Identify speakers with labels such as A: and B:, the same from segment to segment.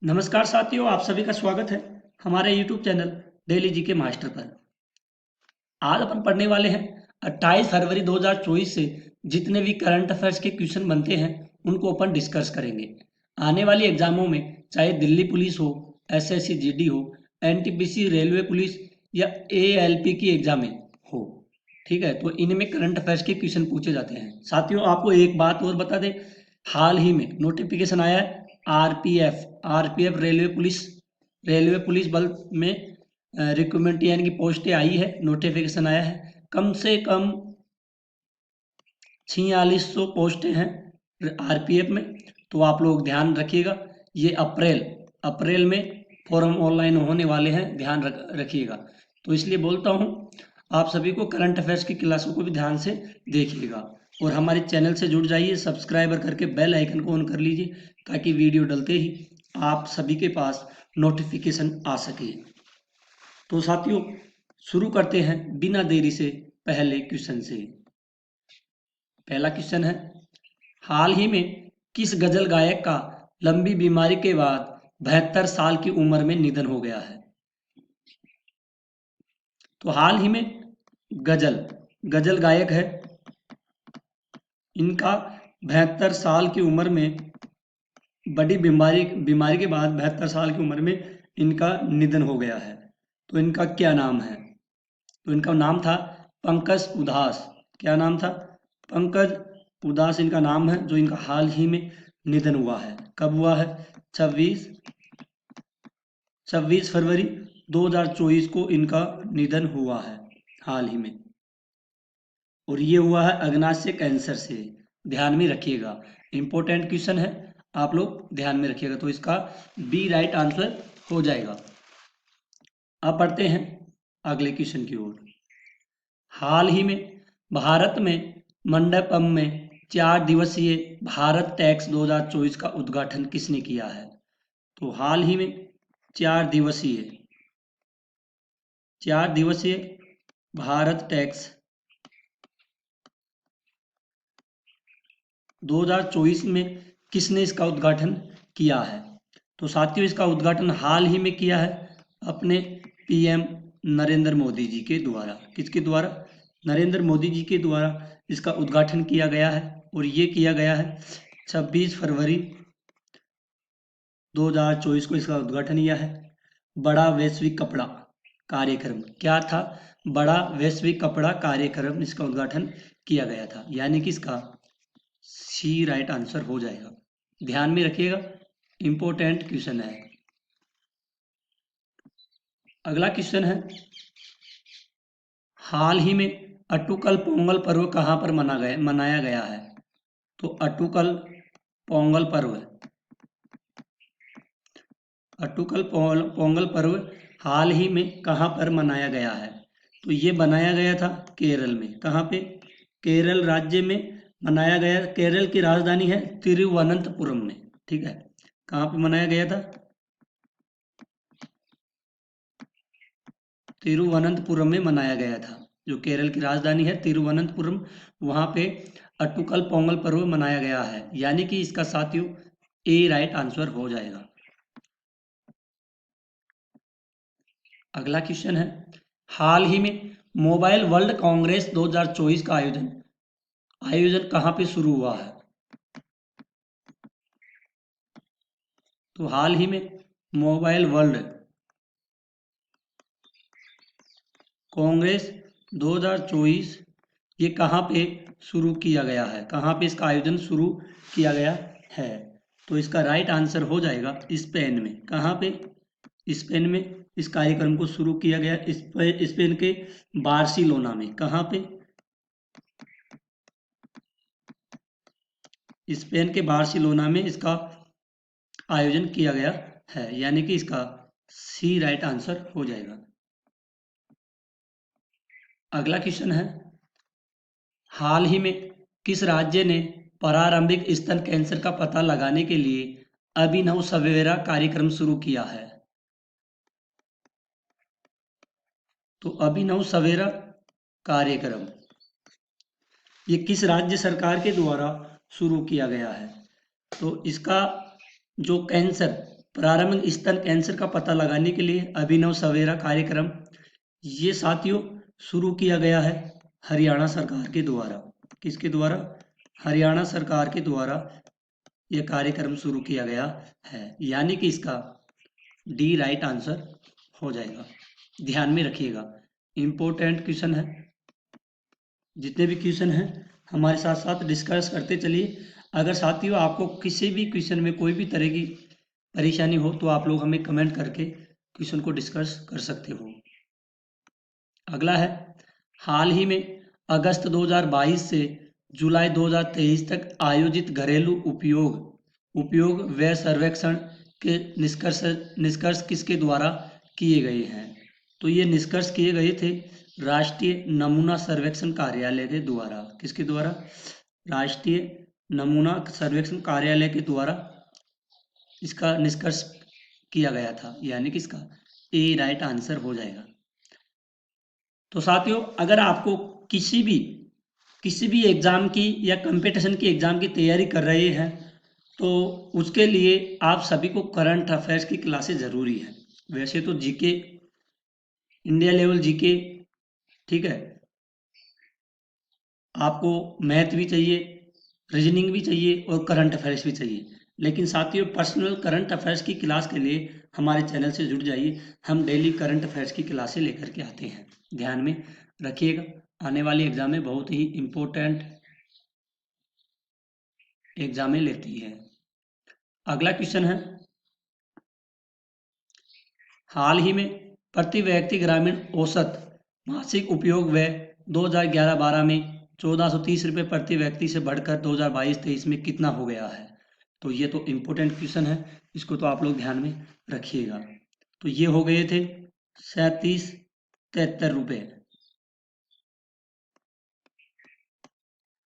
A: नमस्कार साथियों, आप सभी का स्वागत है हमारे YouTube channel daily GK master पर। आज अपन पढ़ने वाले हैं 28 फरवरी 2024 से जितने भी करंट अफेयर्स के क्वेश्चन बनते हैं उनको अपन डिस्कस करेंगे। आने वाली एग्जामों में चाहे दिल्ली पुलिस हो, एसएससी जीडी हो, एनटीपीसी रेलवे पुलिस या एएलपी की एग्जामें हो, ठीक है, तो इनमें करंट अफेयर्स के क्वेश्चन पूछे जाते हैं। साथियों, आपको एक बात और बता दें, हाल ही में नोटिफिकेशन आया है आरपीएफ रेलवे पुलिस बल में रिक्रूटमेंट यानी कि पोस्टें आई है, नोटिफिकेशन आया है। कम से कम 4600 पोस्टें हैं आरपीएफ में। तो आप लोग ध्यान रखिएगा, ये अप्रैल में फॉर्म ऑनलाइन होने वाले हैं, ध्यान रखिएगा। तो इसलिए बोलता हूँ आप सभी को करंट अफेयर्स की क्लासों को भी ध्यान से देखिएगा और हमारे चैनल से जुड़ जाइए, सब्सक्राइबर करके बेल आइकन को ऑन कर लीजिए ताकि वीडियो डलते ही आप सभी के पास नोटिफिकेशन आ सके। तो साथियों, शुरू करते हैं बिना देरी से पहले क्वेश्चन से। पहला क्वेश्चन है, हाल ही में किस गजल गायक का लंबी बीमारी के बाद 72 साल की उम्र में निधन हो गया है? तो हाल ही में गजल गायक है, इनका 72 साल की उम्र में बड़ी बीमारी के बाद 72 साल की उम्र में इनका निधन हो गया है। तो इनका क्या नाम है? तो इनका नाम था पंकज उधास। क्या नाम था? पंकज उधास इनका नाम है, जो इनका हाल ही में निधन हुआ है। कब हुआ है? 26 फरवरी 2024 को इनका निधन हुआ है हाल ही में, और ये हुआ है अग्नाशय कैंसर से। ध्यान में रखिएगा, इंपॉर्टेंट क्वेश्चन है, आप लोग ध्यान में रखिएगा। तो इसका बी राइट आंसर हो जाएगा। अब बढ़ते हैं अगले क्वेश्चन की ओर। हाल ही में भारत में मंडपम में 4 दिवसीय भारत टैक्स 2024 का उद्घाटन किसने किया है? तो हाल ही में 4 दिवसीय भारत टैक्स 2024 में किसने इसका उद्घाटन किया है? तो साथियों, इसका उद्घाटन हाल ही में किया है अपने पीएम नरेंद्र मोदी जी के द्वारा। किसके द्वारा? नरेंद्र मोदी जी के द्वारा इसका उद्घाटन किया गया है, और ये किया गया है 26 फरवरी 2024 को इसका उद्घाटन किया है। बड़ा वैश्विक कपड़ा कार्यक्रम, क्या था? बड़ा वैश्विक कपड़ा कार्यक्रम, इसका उद्घाटन किया गया था, यानी कि इसका सी राइट आंसर हो जाएगा। ध्यान में रखिएगा, इंपॉर्टेंट क्वेश्चन है। अगला क्वेश्चन है, हाल ही में अटुकल पोंगल पर्व कहाँ पर मनाया गया है? तो अटुकल पोंगल पर्व हाल ही में कहाँ पर मनाया गया है? तो ये बनाया गया था केरल में। कहाँ पे? केरल राज्य में मनाया गया। केरल की राजधानी है तिरुवनंतपुरम में, ठीक है। कहाँ पे मनाया गया था? तिरुवनंतपुरम में मनाया गया था। जो केरल की राजधानी है तिरुवनंतपुरम, वहां पे अटुकल पोंगल पर्व मनाया गया है, यानी कि इसका साथियों ए राइट आंसर हो जाएगा। अगला क्वेश्चन है, हाल ही में मोबाइल वर्ल्ड कांग्रेस 2024 का आयोजन कहाँ पे शुरू हुआ है? तो हाल ही में मोबाइल वर्ल्ड कांग्रेस 2024 ये कहाँ पे शुरू किया गया है? कहाँ पे इसका आयोजन शुरू किया गया है? तो इसका राइट आंसर हो जाएगा स्पेन में। कहाँ पे? स्पेन में इस कार्यक्रम को शुरू किया गया, स्पेन के बार्सिलोना में। कहाँ पे? स्पेन के बार्सिलोना में इसका आयोजन किया गया है, यानी कि इसका सी राइट आंसर हो जाएगा। अगला क्वेश्चन है, हाल ही में किस राज्य ने प्रारंभिक स्तन कैंसर का पता लगाने के लिए अभिनव सवेरा कार्यक्रम शुरू किया है? तो अभिनव सवेरा कार्यक्रम ये किस राज्य सरकार के द्वारा शुरू किया गया है? तो इसका जो कैंसर प्रारंभिक स्तन कैंसर का पता लगाने के लिए अभिनव सवेरा कार्यक्रम, ये साथियों शुरू किया गया है हरियाणा सरकार के द्वारा। किसके द्वारा? हरियाणा सरकार के द्वारा यह कार्यक्रम शुरू किया गया है, यानी कि इसका डी राइट आंसर हो जाएगा। ध्यान में रखिएगा, इंपॉर्टेंट क्वेश्चन है। जितने भी क्वेश्चन हैं हमारे साथ साथ डिस्कस करते चलिए। अगर साथियों आपको किसी भी क्वेश्चन में कोई भी तरह की परेशानी हो तो आप लोग हमें कमेंट करके क्वेश्चन को डिस्कस कर सकते हो। अगला है, हाल ही में अगस्त 2022 से जुलाई 2023 तक आयोजित घरेलू उपयोग व्यय सर्वेक्षण के निष्कर्ष किसके द्वारा किए गए हैं? तो ये निष्कर्ष किए गए थे राष्ट्रीय नमूना सर्वेक्षण कार्यालय के द्वारा। किसके द्वारा? राष्ट्रीय नमूना सर्वेक्षण कार्यालय के द्वारा इसका निष्कर्ष किया गया था, यानी कि इसका ए राइट आंसर हो जाएगा। तो साथियों अगर आपको किसी भी एग्जाम की या कंपटीशन की एग्जाम की तैयारी कर रहे हैं तो उसके लिए आप सभी को करंट अफेयर्स की क्लासेस ज़रूरी है। वैसे तो जीके, इंडिया लेवल जीके, ठीक है, आपको मैथ भी चाहिए, रीजनिंग भी चाहिए और करंट अफेयर्स भी चाहिए। लेकिन साथियों पर्सनल करंट अफेयर्स की क्लास के लिए हमारे चैनल से जुड़ जाइए। हम डेली करंट अफेयर्स की क्लासें लेकर के आते हैं। ध्यान में रखिएगा, आने वाली एग्जाम में बहुत ही इम्पोर्टेंट एग्जामें लेती है। अगला क्वेश्चन है, हाल ही में प्रति व्यक्ति ग्रामीण औसत मासिक उपयोग व्यय 2011-12 में 1430 रुपये प्रति व्यक्ति से बढ़कर 2022-23 में कितना हो गया है? तो ये तो इम्पोर्टेंट क्वेश्चन है, इसको तो आप लोग ध्यान में रखिएगा। तो ये हो गए थे 3773 रुपये,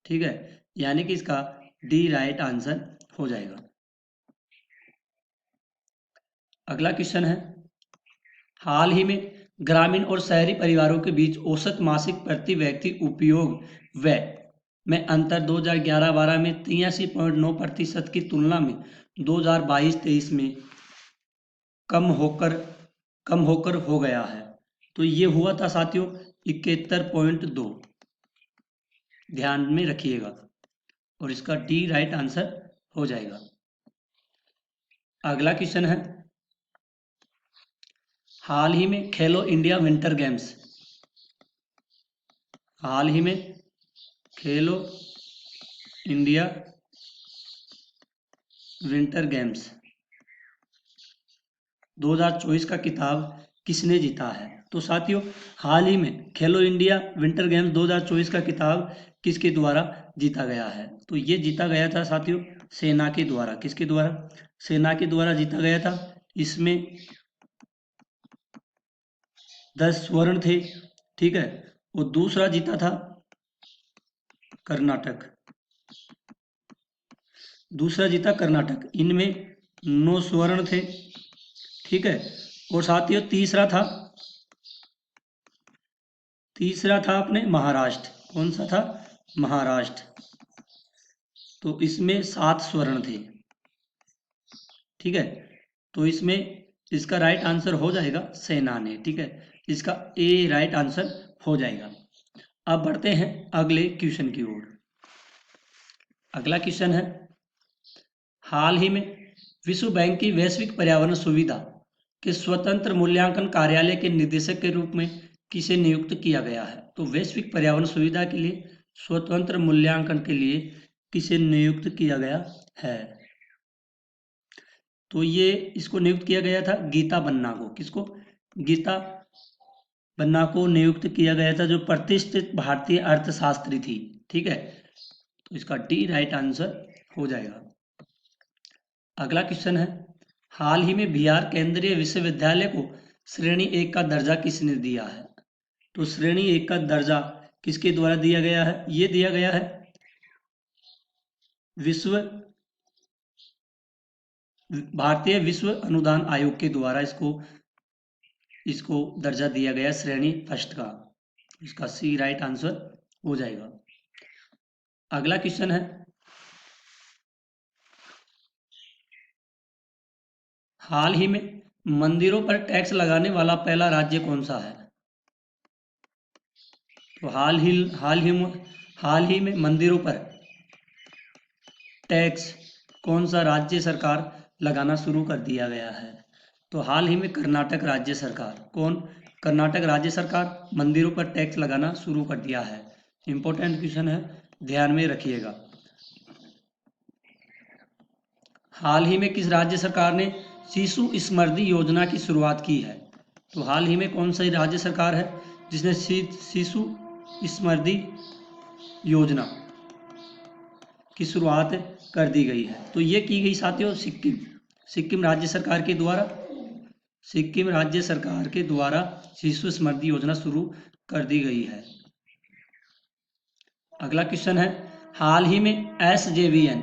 A: ठीक है, यानी कि इसका डी राइट आंसर हो जाएगा। अगला क्वेश्चन है, हाल ही में ग्रामीण और शहरी परिवारों के बीच औसत मासिक प्रति व्यक्ति उपयोग व्यय में अंतर 2011-12 में 83.9% की तुलना में 2022-23 में कम होकर हो गया है। तो ये हुआ था साथियों 71.2। ध्यान में रखिएगा और इसका डी राइट आंसर हो जाएगा। अगला क्वेश्चन है, हाल ही में खेलो इंडिया विंटर गेम्स, हाल ही में खेलो इंडिया विंटर गेम्स 2024 का खिताब किसने जीता है? तो साथियों हाल ही में खेलो इंडिया विंटर गेम्स 2024 का खिताब किसके द्वारा जीता गया है? तो ये जीता गया था साथियों सेना के द्वारा। किसके द्वारा? सेना के द्वारा जीता गया था। इसमें 10 स्वर्ण थे, ठीक है, और दूसरा जीता था कर्नाटक, दूसरा जीता कर्नाटक, इनमें 9 स्वर्ण थे, ठीक है, और साथियों तीसरा था अपने महाराष्ट्र। कौन सा था? महाराष्ट्र, तो इसमें 7 स्वर्ण थे, ठीक है, तो इसमें इसका राइट आंसर हो जाएगा सेना ने, ठीक है, इसका ए राइट आंसर हो जाएगा। अब बढ़ते हैं अगले क्वेश्चन की ओर। अगला क्वेश्चन है, हाल ही में विश्व बैंक की वैश्विक पर्यावरण सुविधा के स्वतंत्र मूल्यांकन कार्यालय के निदेशक के रूप में किसे नियुक्त किया गया है? तो वैश्विक पर्यावरण सुविधा के लिए स्वतंत्र मूल्यांकन के लिए किसे नियुक्त किया गया है? तो ये इसको नियुक्त किया गया था गीता बन्ना को। किसको? गीता बन्ना को नियुक्त किया गया था, जो प्रतिष्ठित भारतीय अर्थशास्त्री थी, ठीक है, तो इसका डी राइट आंसर हो जाएगा। अगला क्वेश्चन है, हाल ही में बिहार केंद्रीय विश्वविद्यालय को श्रेणी 1 का दर्जा किसने दिया है? तो श्रेणी 1 का दर्जा किसके द्वारा दिया गया है? ये दिया गया है भारतीय विश्व अनुदान आयोग के द्वारा इसको दर्जा दिया गया श्रेणी फर्स्ट का। इसका सी राइट आंसर हो जाएगा। अगला क्वेश्चन है, हाल ही में मंदिरों पर टैक्स लगाने वाला पहला राज्य कौन सा है? तो हाल ही में मंदिरों पर टैक्स कौन सा राज्य सरकार लगाना शुरू कर दिया गया है? तो हाल ही में कर्नाटक राज्य सरकार, कौन? कर्नाटक राज्य सरकार मंदिरों पर टैक्स लगाना शुरू कर दिया है। इंपॉर्टेंट क्वेश्चन है, ध्यान में रखिएगा। हाल ही में किस राज्य सरकार ने शिशु समृद्धि योजना की शुरुआत की है? तो हाल ही में कौन सी राज्य सरकार है जिसने शिशु समृद्धि योजना की शुरुआत कर दी गई है? तो ये की गई साथियों सिक्किम राज्य सरकार के द्वारा। सिक्किम राज्य सरकार के द्वारा शिशु समृद्धि योजना शुरू कर दी गई है। अगला क्वेश्चन है, हाल ही में SJVN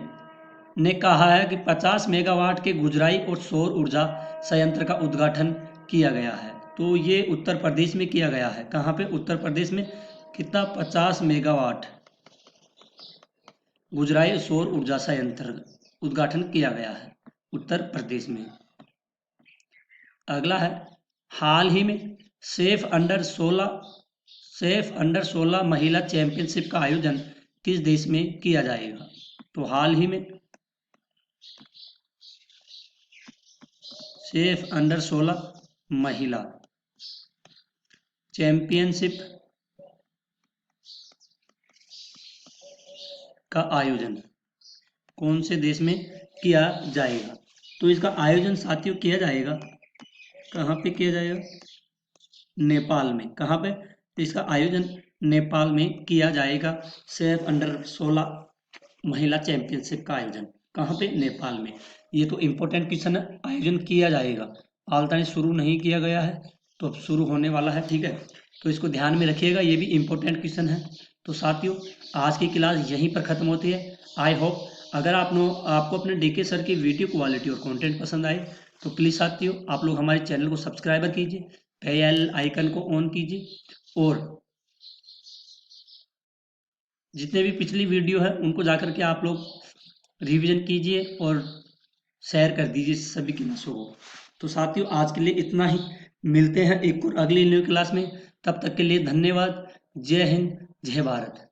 A: ने कहा है कि 50 मेगावाट के गुजराई और सौर ऊर्जा संयंत्र का उद्घाटन किया गया है। तो ये उत्तर प्रदेश में किया गया है। कहाँ पे? उत्तर प्रदेश में। कितना? 50 मेगावाट गुजराई सौर ऊर्जा संयंत्र उद्घाटन किया गया है उत्तर प्रदेश में। अगला है, हाल ही में सेफ अंडर 16 महिला चैंपियनशिप का आयोजन किस देश में किया जाएगा? तो हाल ही में सेफ अंडर 16 महिला चैंपियनशिप का आयोजन कौन से देश में किया जाएगा? तो इसका आयोजन साथियों किया जाएगा, कहाँ पे किया जाएगा? नेपाल में। कहाँ पे? इसका आयोजन नेपाल में किया जाएगा। सेफ अंडर 16 महिला चैंपियनशिप का आयोजन कहाँ पे? नेपाल में। ये तो इम्पोर्टेंट क्वेश्चन है, आयोजन किया जाएगा। हाल तक शुरू नहीं किया गया है, तो अब शुरू होने वाला है, ठीक है। तो इसको ध्यान में रखिएगा, ये भी इम्पोर्टेंट क्वेश्चन है। तो साथियों, आज की क्लास यहीं पर ख़त्म होती है। आई होप अगर आपको अपने DK सर की वीडियो क्वालिटी और कंटेंट पसंद आए तो प्लीज़ साथियों आप लोग हमारे चैनल को सब्सक्राइबर कीजिए, बेल आइकन को ऑन कीजिए और जितने भी पिछली वीडियो है उनको जाकर के आप लोग रिवीजन कीजिए और शेयर कर दीजिए सभी क्लासों को। तो साथियों आज के लिए इतना ही, मिलते हैं एक और अगली न्यू क्लास में। तब तक के लिए धन्यवाद। जय हिंद, जय भारत।